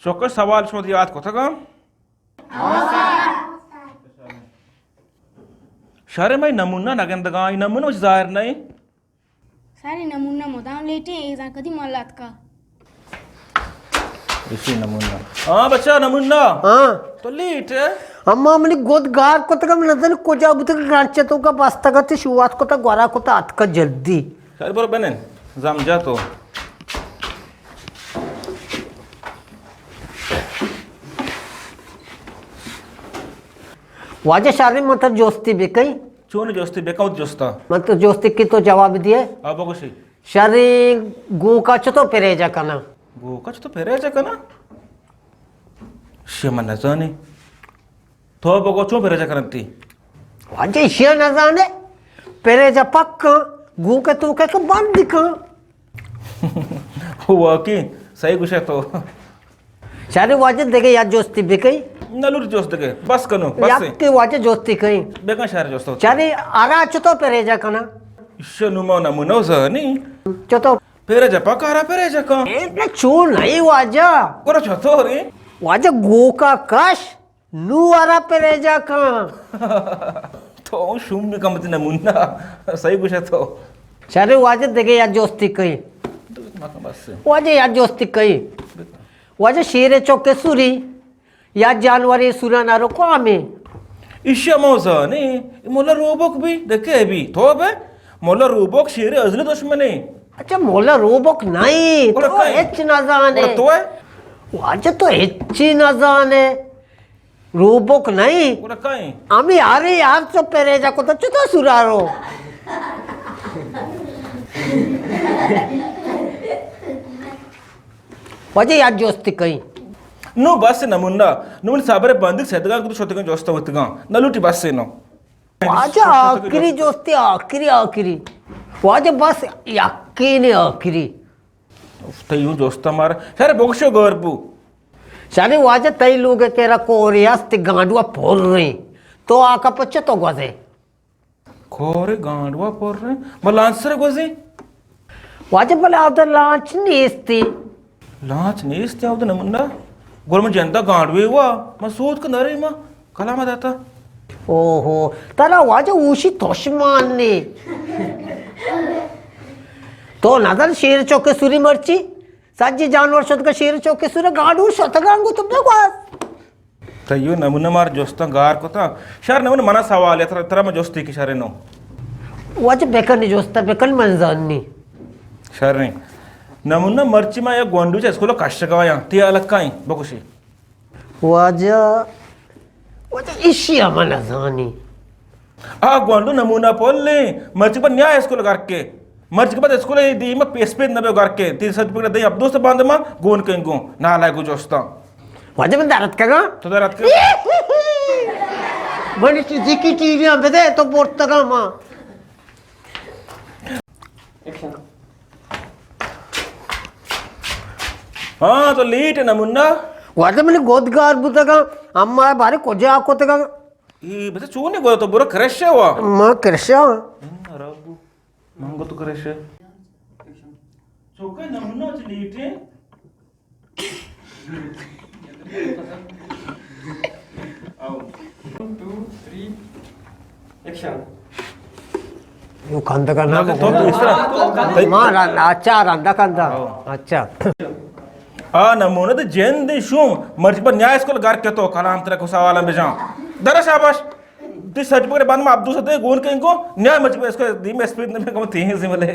चौकस सवाल शो याद को था शारे में नमूना नगंदगा नमूना जाहिर नहीं सारे नमूना मोदाम लेटे एजा कदी मल्लात का इसी नमूना हाँ बच्चा नमूना हाँ तो लेट अम्मा मनी गोद गार को तक नजर को जा बुत गांचे तो का पास्ता का शुरुआत को तक गोरा को ता का जल्दी शारे बरो बने जाम जा तो वाजे शारे मतलब जोस्ती बेकई चोने जोस्ती बेकाउत जोस्ता मतलब जोस्ती की तो जवाब दिए अब कुछ शारे गु का चतो पेरेजा कना वो कच तो फेरे जा ना शिमन जाने तो बगो चो फेरे जा करती वाजे शिया न जाने पेरेजा पक्का गु के तू के बंद दिखा हुआ कि सही कुछ है तो शारे वाजे देखे याद जोस्ती बेकई नलूर जोस्त के बस कनो बस याद के वाजे जोस्ती कई बेका शहर जोस्त शारे आरा चतो पेरेजा कना इश्य नुमा नमुनो जानी चतो फेरे जा पकारा फेरे जा का એટલે શું નહીં વાજા कोरा छतो रे વાજા ગોકા કશ नु वारा पे रह जा का तो शुम ने कमत नमुना सही कुछ है तो सारे वाजे देखे यार जोस्ती कही बस वाजे यार जोस्ती कही वाजे शेरे चौके सुरी या जानवर ये सुरा नारो को आमे इश्य मौजा ने मोला रोबोक भी देखे भी तो बे मोला रोबोक शेरे अजले दुश्मने अच्छा मोला रोबोक नहीं बोला तो काय? हेच ना जाने तो है वाजे तो हेची ना जाने रोबोक नहीं बोला काय आम्ही अरे यार तो पेरे जाको तो चुतो सुरारो वाजे यार जोस्ती कही नो बस नमुना नुमन साबरे बंदिक सेदगा कुछ छोटे जोस्ता होतगा नलूटी बस से नो वाजे आखिरी जोस्ती आखिरी आखिरी वाजे बस यकीन आखिरी तयू जोस्ता मार सारे बोक्शो गरबू सारे वाजे तई लोग केरा कोरियास ते गांडुआ फोल रही तो आका पच्चे तो गजे खोरे गांडवा पर रहे बलांसर गोजी वाजे बोले आदर लांच नीस्ती लांच नहीं इसते आउद नमुना गोल में जनता गांडवे हुआ मसूद का नरे मा कला मा दाता ओहो तरा वाजे उशी तोशमान ने तो नदर शेर चौके सुरी मर्ची साजी जानवर शत का शेर चौके सुरे गांडू शतगांगू तुमने वास तयू नमुना मार जोस्ता गार को था शहर नमुना मना सवाल है तरह में जोस्ती की शहर नो वाजे बेकन जोस्ता बेकन मंजानी शहर नहीं नमुना मर्ची मा या गोंडू चे स्कूलो कष्ट का या ती अलग काई बकुशी वाजा वाजा इशी अमन जानी आ गोंडू नमूना पोले मर्ची पर न्याय स्कूल करके मर्ची के बाद स्कूल दी मा पेस पे नबे करके 3 सर्टिफिकेट दे अब दोस्त बांध मा गोन के गो ना लाय गो जोस्ता वाजे में दारत कगा तो दरात के बड़ी चीज़ की टीवी में दे तो पोर्तगा मां हाँ तो लेट है नमुना वाजे मैंने गोदगार बुतगा अम्मा बारे कोजे आको तगा ये बस चूने गो तो बुरा क्रश हुआ मां कृष्णा रबू मंगो तो क्रश चोका नमुना च लेट है यू खांदा का नाम तो इस तरह मां अच्छा रांदा खांदा अच्छा आ नमूना तो जैन दे शुम मर्जी पर न्याय स्कूल घर के तो कलांतर को सवाल में जा दरा शाबाश ती सर्टिफिकेट बंद में अब्दुल सदे गोन के इनको न्याय मर्जी पर इसको दी में स्पीड में कम 3 से मिले